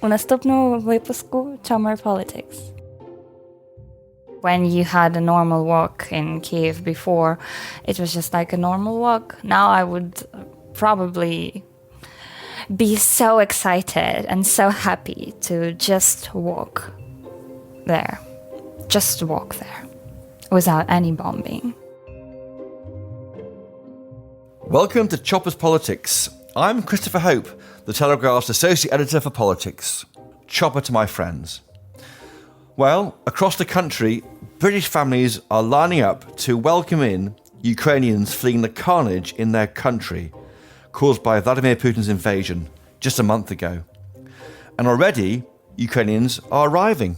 у наступному випуску Summer Politics. When you had a normal walk in Kyiv before, it was just like a normal walk. Now I would probably be so excited and so happy to just walk there. Just walk there without any bombing. Welcome to Choppers Politics. I'm Christopher Hope, the Telegraph's Associate Editor for Politics. Chopper to my friends. Well, across the country, British families are lining up to welcome in Ukrainians fleeing the carnage in their country caused by Vladimir Putin's invasion just a month ago. And already, Ukrainians are arriving.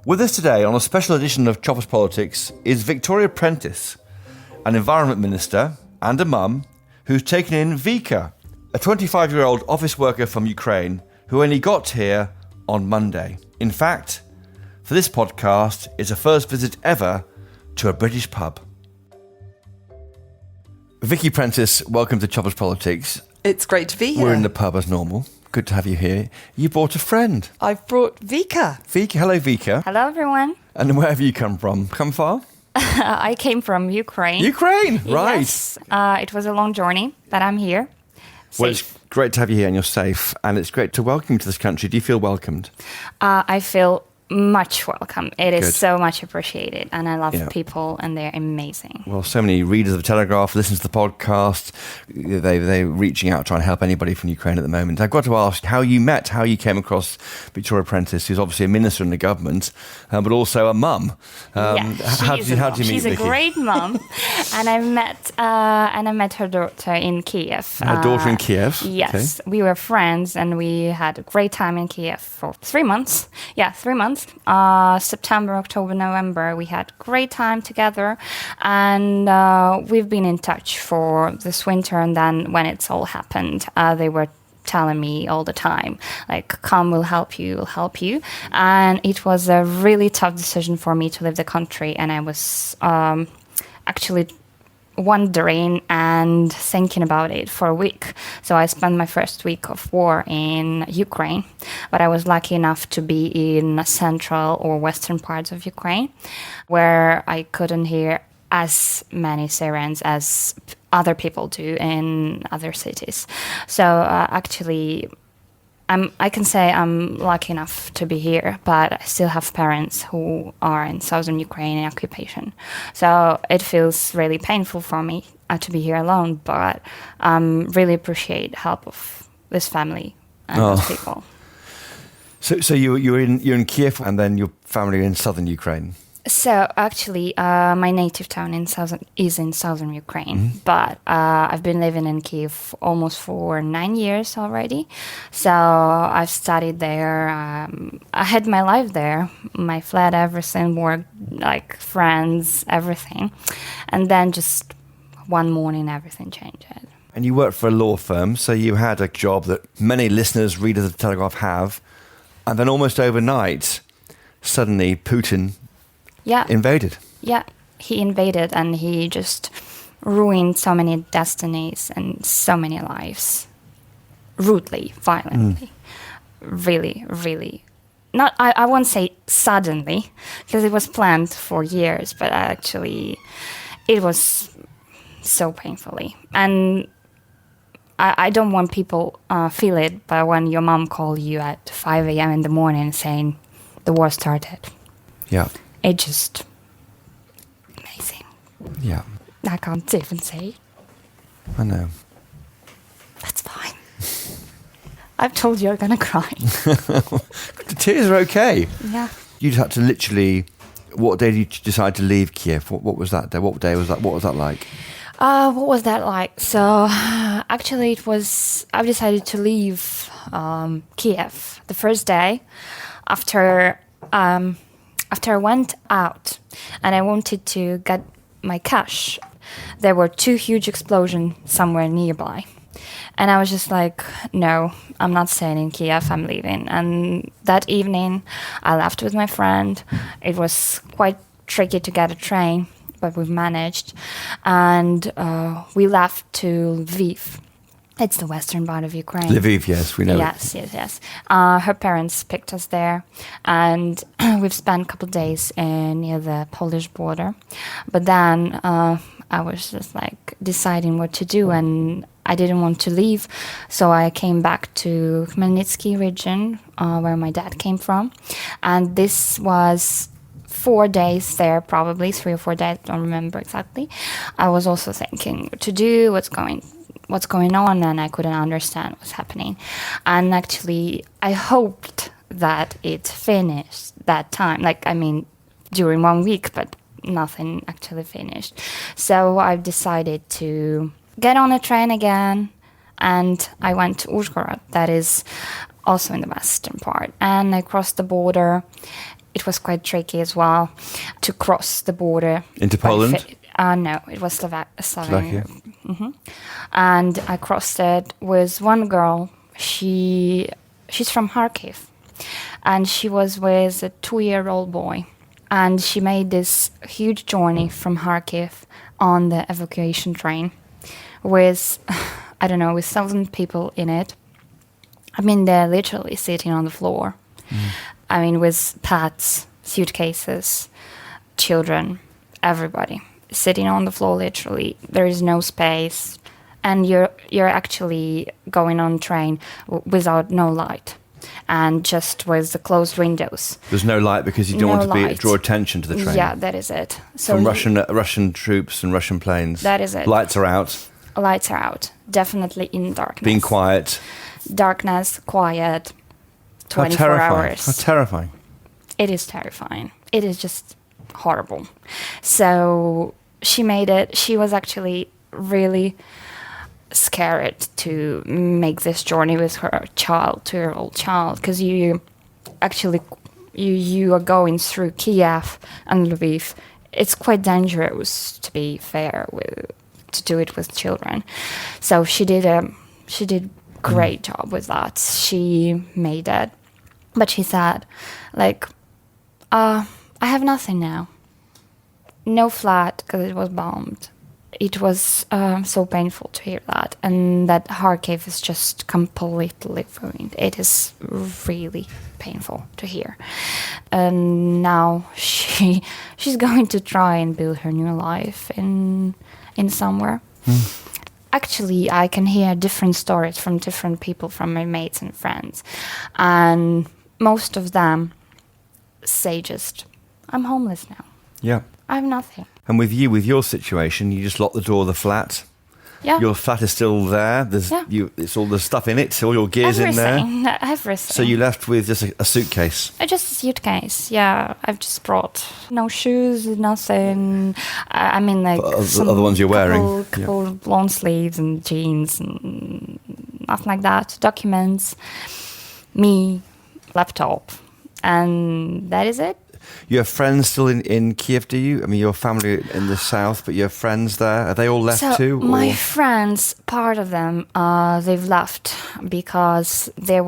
With us today on a special edition of Choppers Politics is Victoria Prentis, an Environment Minister and a mum who's taken in Vika, a 25-year-old office worker from Ukraine who only got here on Monday. In fact, for this podcast, it's her first visit ever to a British pub. Vicky Prentis, welcome to Choppers Politics. It's great to be here. We're in the pub as normal. Good to have you here. You brought a friend. I've brought Vika. Vika, hello Vika. Hello, everyone. And where have you come from? Come far? I came from Ukraine. Ukraine, right. Yes. It was a long journey, but I'm here. Well, Safe. it's great to have you here and you're safe. And it's great to welcome you to this country. Do you feel welcomed? I feel much welcome. It is Good. so much appreciated, and I love Yeah. people, and they're amazing. Well, so many readers of the Telegraph listen to the podcast. They're reaching out, trying to help anybody from Ukraine at the moment. I've got to ask how you met, how you came across Victoria Prentis, who's obviously a minister in the government, but also a mum. How did you meet She's a Vicky? great mom, and I met her daughter in Kyiv. Her daughter in Kyiv? Yes, we were friends, and we had a great time in Kyiv for 3 months. Yeah, 3 months. September, October, November, we had great time together, and we've been in touch for this winter. And then when it's all happened, they were telling me all the time, like, come, we'll help you. And it was a really tough decision for me to leave the country, and I was actually wondering and thinking about it for a week. So I spent my first week of war in Ukraine, but I was lucky enough to be in central or western parts of Ukraine, where I couldn't hear as many sirens as other people do in other cities. So actually, I can say I'm lucky enough to be here, but I still have parents who are in southern Ukraine in occupation. So it feels really painful for me to be here alone, but really appreciate help of this family and those people. So you're in Kyiv, and then your family are in southern Ukraine. So actually, my native town is in southern Ukraine, but I've been living in Kyiv almost for 9 years already. So I've studied there. I had my life there, my flat, everything, work, like friends, everything. And then just one morning, everything changed. And you worked for a law firm, so you had a job that many listeners, readers of the Telegraph have. And then almost overnight, suddenly Putin invaded. Yeah, he invaded, and he just ruined so many destinies and so many lives. Rudely, violently. Really, really. Not, I won't say suddenly, because it was planned for years, but actually it was so painfully. And I don't want people feel it, but when your mom called you at 5 a.m. in the morning saying the war started. Yeah. It's just amazing. Yeah. I can't even say. I know. That's fine. I've told you I'm going to cry. The tears are okay. Yeah. You just had to literally... What day did you decide to leave Kyiv? What was that day? What day was that? What was that like? What was that like? So, actually, I've decided to leave Kyiv the first day after I went out and I wanted to get my cash. There were 2 huge explosions somewhere nearby. And I was just like, no, I'm not staying in Kyiv, I'm leaving. And that evening, I left with my friend. It was quite tricky to get a train, but we've managed. And we left to Lviv. It's the western part of Ukraine. Lviv, yes, we know. Yes. Her parents picked us there, and we've spent a couple of days near the Polish border. But then I was just like deciding what to do, and I didn't want to leave, so I came back to Khmelnytsky region, where my dad came from, and this was 4 days there, probably 3 or 4 days. I don't remember exactly. I was also thinking what to do, what's going on, and I couldn't understand what's happening. And actually, I hoped that it finished that time. During 1 week, but nothing actually finished. So I decided to get on a train again, and I went to Uzhhorod, that is also in the western part. And I crossed the border. It was quite tricky as well to cross the border. Into Poland? No, it was Slovakia. Mm-hmm. And I crossed it with one girl. She's from Kharkiv, and she was with a 2-year-old boy. And she made this huge journey from Kharkiv on the evacuation train with, with 1,000 people in it. I mean, they're literally sitting on the floor. With pets, suitcases, children, everybody sitting on the floor, literally. There is no space. And you're actually going on train without no light. And just with the closed windows. There's no light because you don't want to draw attention to the train. Yeah, that is it. So from Russian troops and Russian planes. That is it. Lights are out. Lights are out. Definitely in darkness. Being quiet. Darkness, quiet, 24 hours. How terrifying. It is terrifying. It is just horrible. So she made it. She was actually really scared to make this journey with her child, 2-year-old child, because you are going through Kyiv and Lviv. It's quite dangerous, to be fair, to do it with children. So she did great job with that. She made it, but she said, I have nothing now. No flat because it was bombed. It was so painful to hear that, and that Kharkiv is just completely ruined. It is really painful to hear. And now she's going to try and build her new life in somewhere. Actually, I can hear different stories from different people, from my mates and friends, and most of them say just, "I'm homeless now. Yeah. I have nothing." And with your situation, you just lock the door of the flat. Yeah. Your flat is still there. It's all the stuff in it, all your gear's in there. Everything. So you left with just a suitcase. Just a suitcase, yeah. I've just brought no shoes, nothing. Some other ones you're wearing. Couple long sleeves and jeans and nothing like that. Documents, me, laptop, and that is it. You have friends still in Kyiv, do you? I mean, your family in the south, but you have friends there. Are they all left too? Or? My friends, part of them, they've left because they're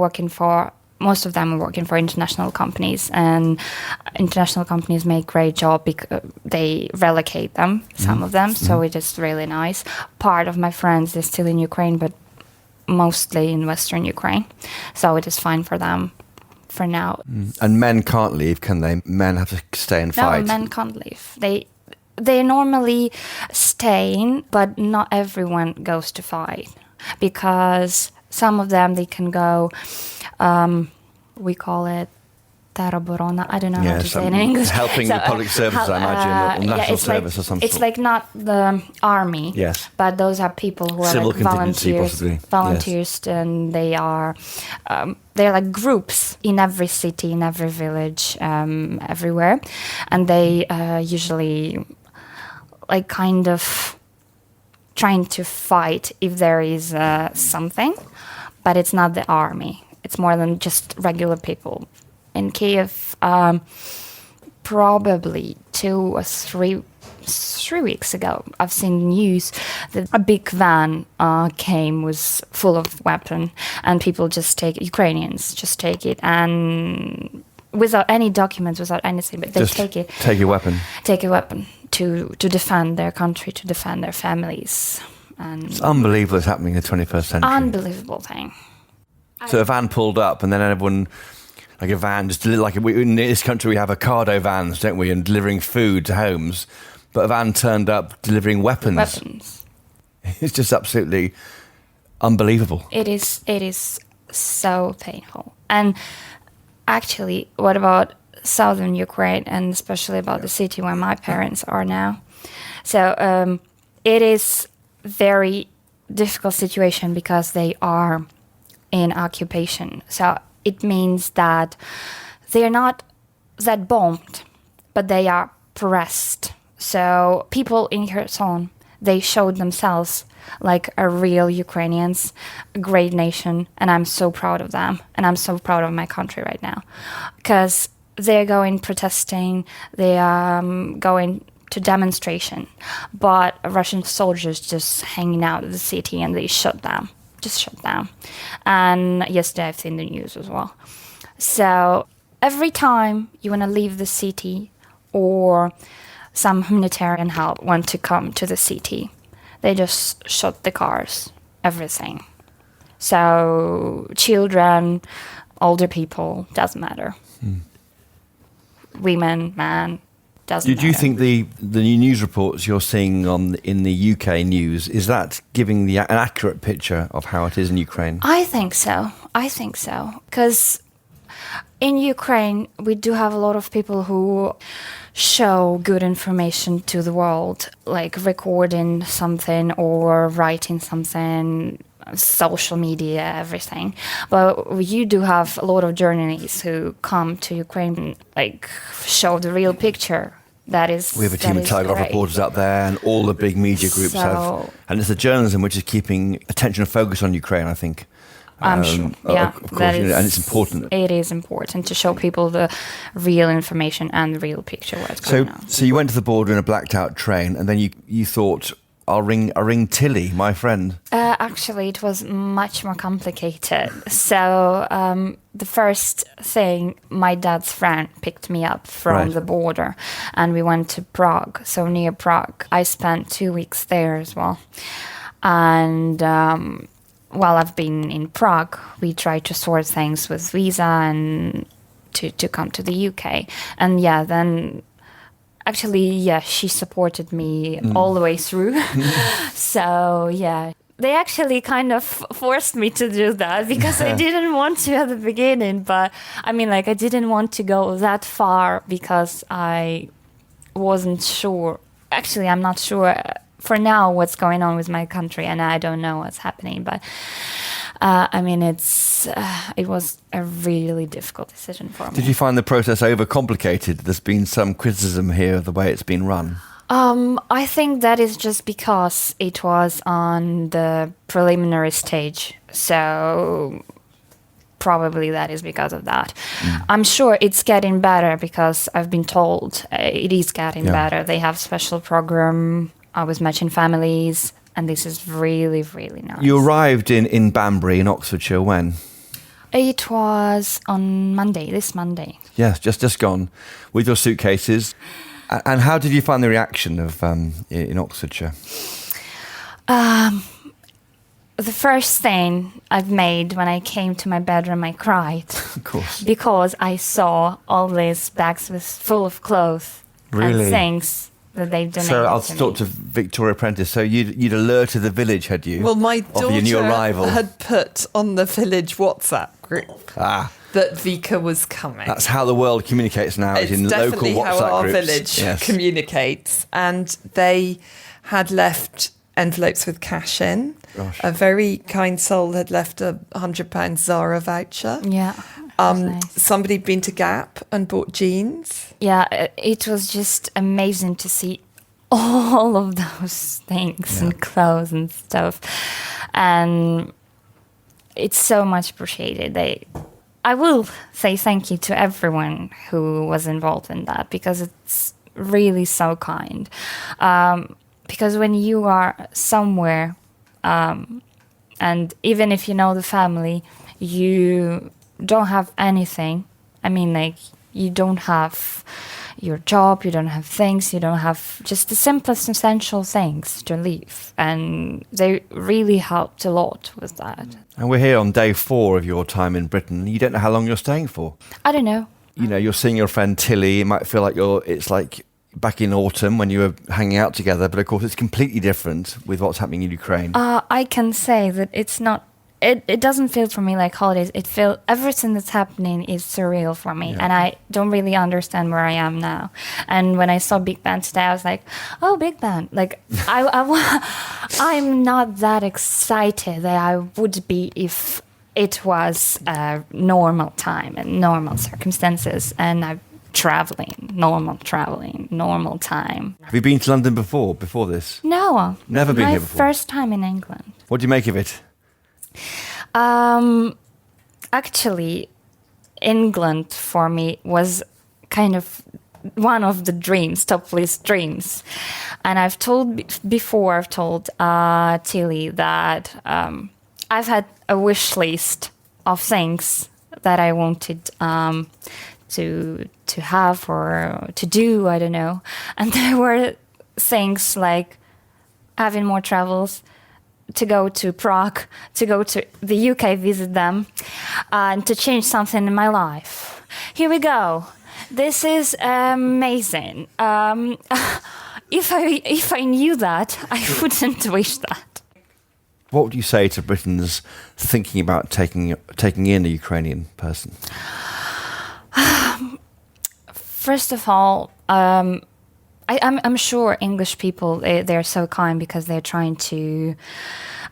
most of them are working for international companies, and international companies make great job because they relocate them, some of them, so it is really nice. Part of my friends is still in Ukraine, but mostly in Western Ukraine, so it is fine for them. For now. And men can't leave, can they? Men have to stay and fight. No, men can't leave. They normally stay, but not everyone goes to fight, because some of them, they can go, we call it teroborona. I don't know how to say it in English. Helping the public services, I imagine, or national service or something. It's like not the army, yes, but those are people who are like volunteers, and they are they're like groups in every city, in every village, everywhere, and they usually like kind of trying to fight if there is something, but it's not the army. It's more than just regular people. In Kyiv, probably 2 or 3 weeks ago, I've seen news that a big van came was full of weapon, and people Ukrainians just take it, and without any documents, without anything, but they just take it. Take a weapon. Take a weapon to defend their country, to defend their families. And It's unbelievable it's happening in the 21st century. unbelievable thing. So a van pulled up, and then everyone, like a van, just in this country we have Ocado vans, don't we, and delivering food to homes. But a van turned up delivering weapons. It's just absolutely unbelievable. It is so painful. And actually, what about southern Ukraine, and especially about the city where my parents are now? So it is very difficult situation because they are in occupation. So it means that they are not that bombed, but they are pressed. So people in Kherson, they showed themselves like a real Ukrainians, a great nation, and I'm so proud of them, and I'm so proud of my country right now, because they're going protesting, they are going to demonstration, but Russian soldiers just hanging out of the city and they shut down. And yesterday I've seen the news as well. So every time you want to leave the city or some humanitarian help want to come to the city, they just shut the cars, everything. So children, older people, doesn't matter. Women, man, doesn't matter. Do you think the new news reports you're seeing in the UK news, is that giving an accurate picture of how it is in Ukraine? I think so. Because in Ukraine, we do have a lot of people who show good information to the world, like recording something or writing something, social media, everything. But you do have a lot of journalists who come to Ukraine, like show the real picture. That is, we have a team of Telegraph reporters out there, and all the big media groups have. And it's the journalism which is keeping attention and focus on Ukraine, I think. I'm sure. Yeah, of course, and it's important. It is important to show people the real information and the real picture what's going on. So you went to the border in a blacked out train, and then you thought, I'll ring Tilly, my friend. Actually, it was much more complicated. So the first thing, my dad's friend picked me up from the border, and we went to Prague. So near Prague, I spent 2 weeks there as well. And while I've been in Prague, we tried to sort things with visa and to come to the UK. And then actually, she supported me all the way through. So, they actually kind of forced me to do that because I didn't want to at the beginning. But I mean, I didn't want to go that far because I wasn't sure. Actually, I'm not sure for now what's going on with my country, and I don't know what's happening. But I mean, it was a really difficult decision for me. Did you find the process overcomplicated? There's been some criticism here of the way it's been run. I think that is just because it was on the preliminary stage. So probably that is because of that. I'm sure it's getting better because I've been told it is getting better. They have special program with matching families, and this is really, really nice. You arrived in Banbury in Oxfordshire when? It was on Monday, this Monday. Yes, just gone, with your suitcases. And how did you find the reaction of in Oxfordshire? The first thing I've made when I came to my bedroom, I cried. Of course. Because I saw all these bags full of clothes and things that they've donated. So I'll talk to Victoria Prentis. So you'd alerted the village, had you? Well, my of your new arrival. daughter had put on the village WhatsApp group that Vika was coming. That's how the world communicates now, It's in local definitely WhatsApp how our groups. village communicates. And they had left envelopes with cash in. Gosh. A very kind soul had left a £100 Zara voucher. Yeah. Nice. Somebody'd been to Gap and bought jeans. Yeah, it was just amazing to see all of those things and clothes and stuff. And it's so much appreciated. I will say thank you to everyone who was involved in that because it's really so kind. Because when you are somewhere, and even if you know the family, you don't have anything. I mean, you don't have your job, you don't have things, you don't have just the simplest essential things to live. And they really helped a lot with that. And we're here on day 4 of your time in Britain. You don't know how long you're staying for. I don't know. You know, you're seeing your friend Tilly. It might feel like it's like back in autumn when you were hanging out together, but of course it's completely different with what's happening in Ukraine. I can say that it's not. It doesn't feel for me like holidays. It feels everything that's happening is surreal for me, and I don't really understand where I am now. And when I saw Big Ben today, I was like, "Oh, Big Ben!" Like I'm not that excited that I would be if it was a normal time and normal circumstances, and I'm traveling, normal time. Have you been to London before this? No, Never been here before? My first time in England. What do you make of it? Actually, England for me was kind of one of the dreams, top list dreams. And I've told Tilly that I've had a wish list of things that I wanted to have or to do, I don't know. And there were things like having more travels, to go to Prague, to go to the UK, visit them, and to change something in my life. Here we go. This is amazing. If I knew that, I wouldn't wish that. What would you say to Britons thinking about taking in a Ukrainian person? First of all, I'm sure English people, they're so kind because they're trying to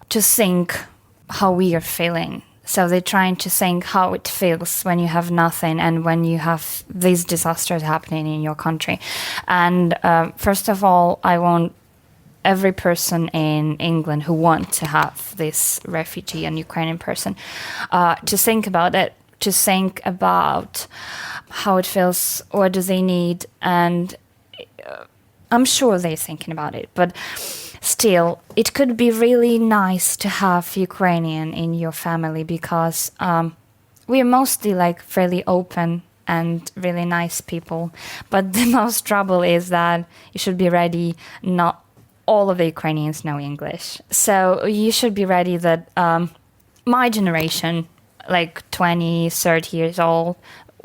think how we are feeling. So they're trying to think how it feels when you have nothing and when you have these disasters happening in your country. And first of all, I want every person in England who want to have this refugee and Ukrainian person to think about it, to think about how it feels, what do they need, and I'm sure they're thinking about it, but still, it could be really nice to have Ukrainian in your family because we are mostly like fairly open and really nice people. But the most trouble is that you should be ready. Not all of the Ukrainians know English, so you should be ready that my generation, like 20, 30 years old,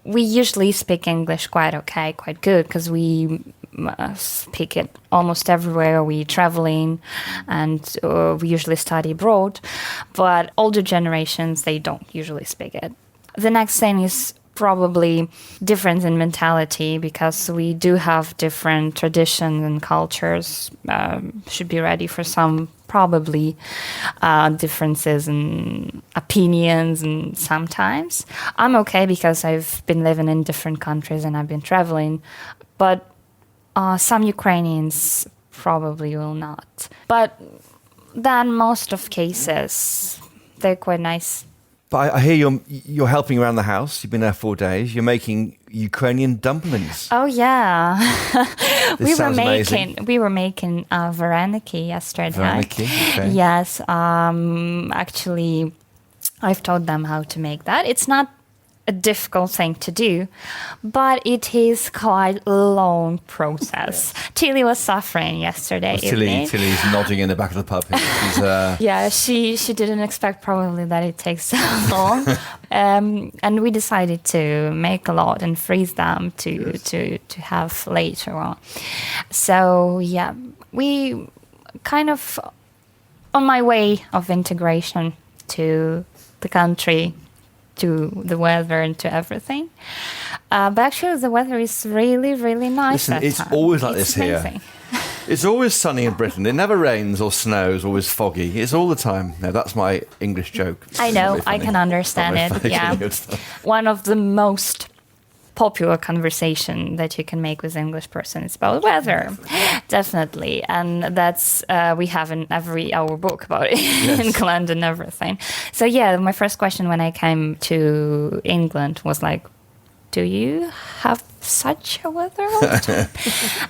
we usually speak English quite okay, quite good, because we speak it almost everywhere. We're traveling and we usually study abroad. But older generations, they don't usually speak it. The next thing is probably difference in mentality, because we do have different traditions and cultures. Should be ready for some probably differences in opinions, and sometimes I'm okay because I've been living in different countries and I've been traveling, but some Ukrainians probably will not. But then most of cases, they're quite nice. But I hear you're helping around the house. You've been there 4 days. You're making Ukrainian dumplings. Oh yeah, This sounds amazing. we were making vareniki yesterday. Vareniki, okay. Yes, actually, I've taught them how to make that. It's not a difficult thing to do, but it is quite a long process. Tilly was suffering yesterday evening. Tilly's nodding in the back of the pub. She's, Yeah, she didn't expect probably that it takes so long. And we decided to make a lot and freeze them to have later on. So yeah, we kind of on my way of integration to the country, to the weather and to everything. But actually the weather is really, really nice. Listen, it's always like this here. Amazing. It's always sunny in Britain. It never rains or snows, always foggy. It's all the time. No, that's my English joke. I know, I can understand it. Yeah. One of the most popular conversation that you can make with English person is about weather. Definitely. And that's, we have in our book about it, yes. In England and everything. So yeah, my first question when I came to England was like, do you have such a weather all the time?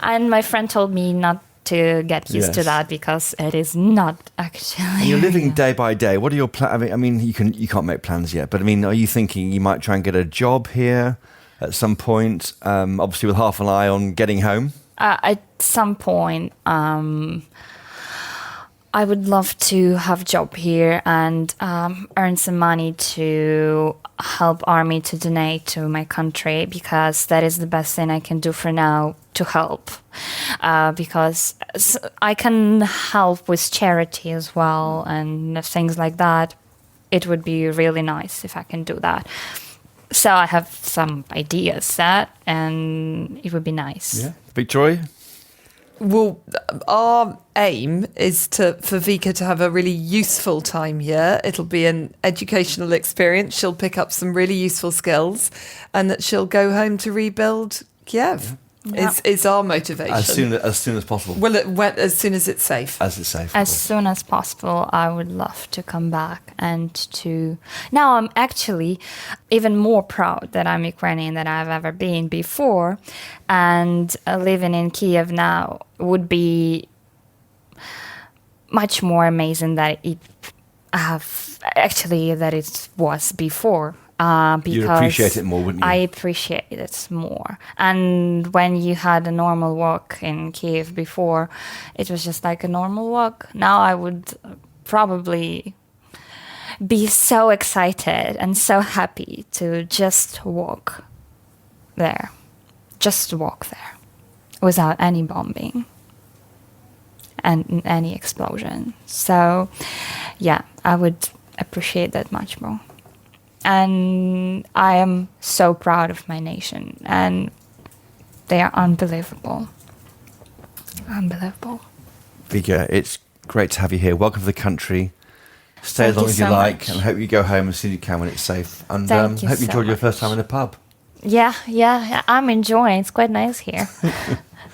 And my friend told me not to get used to that because it is not actually. And you're living day by day. What are your plans? I mean, you can't make plans yet, but I mean, are you thinking you might try and get a job here? at some point, obviously with half an eye on getting home? At some point, I would love to have a job here and earn some money to help army to donate to my country, because that is the best thing I can do for now to help. Because I can help with charity as well and things like that. It would be really nice if I can do that. So I have some ideas set, and it would be nice. Yeah. Victoria? Well, our aim is for Vika to have a really useful time here. It'll be an educational experience. She'll pick up some really useful skills, and that she'll go home to rebuild Kyiv. Yeah. Is our motivation. As soon as possible. Well, as soon as it's safe. As it's safe. As soon as possible, I would love to come back and to... Now I'm actually even more proud that I'm Ukrainian than I've ever been before. And living in Kyiv now would be much more amazing than it was before. Because you'd appreciate it more, wouldn't you? I appreciate it more. And when you had a normal walk in Kyiv before, it was just like a normal walk. Now I would probably be so excited and so happy to just walk there. Just walk there without any bombing and any explosion. So, yeah, I would appreciate that much more. And I am so proud of my nation, and they are unbelievable. Unbelievable. Vika, it's great to have you here. Welcome to the country. Stay Thank as long you as you so like, much. and hope you go home as soon as you can when it's safe. And Thank you hope you so enjoyed your much. first time in a pub. Yeah, I'm enjoying. It's quite nice here.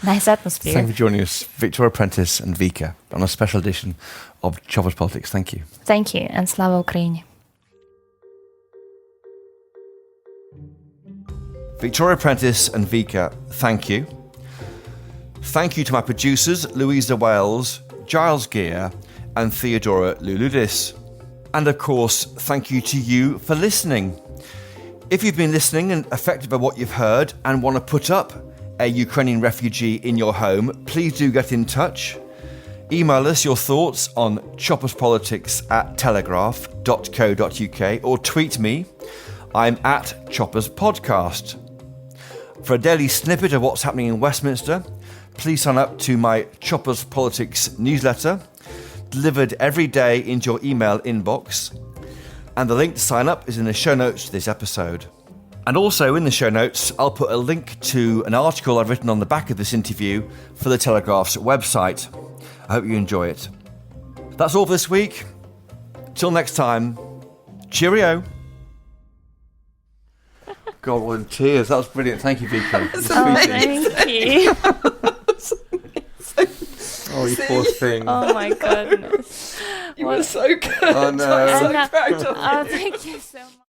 Nice atmosphere. Thank you for joining us, Victoria Prentis and Vika, on a special edition of Choppers Politics. Thank you. Thank you, and Slava Ukraini. Victoria Prentis and Vika, thank you. Thank you to my producers, Louisa Wells, Giles Gear, and Theodora Luludis. And of course, thank you to you for listening. If you've been listening and affected by what you've heard and want to put up a Ukrainian refugee in your home, please do get in touch. Email us your thoughts on chopperspolitics@telegraph.co.uk or tweet me. I'm at Choppers Podcast. For a daily snippet of what's happening in Westminster, please sign up to my Choppers Politics newsletter, delivered every day into your email inbox. And the link to sign up is in the show notes to this episode. And also in the show notes, I'll put a link to an article I've written on the back of this interview for the Telegraph's website. I hope you enjoy it. That's all for this week. Till next time, cheerio. God, we're in tears. That was brilliant. Thank you, Vika. Thank you. Oh, you poor thing. Oh my goodness. You were so good. Oh, no. I'm so proud of you. Oh, thank you so much.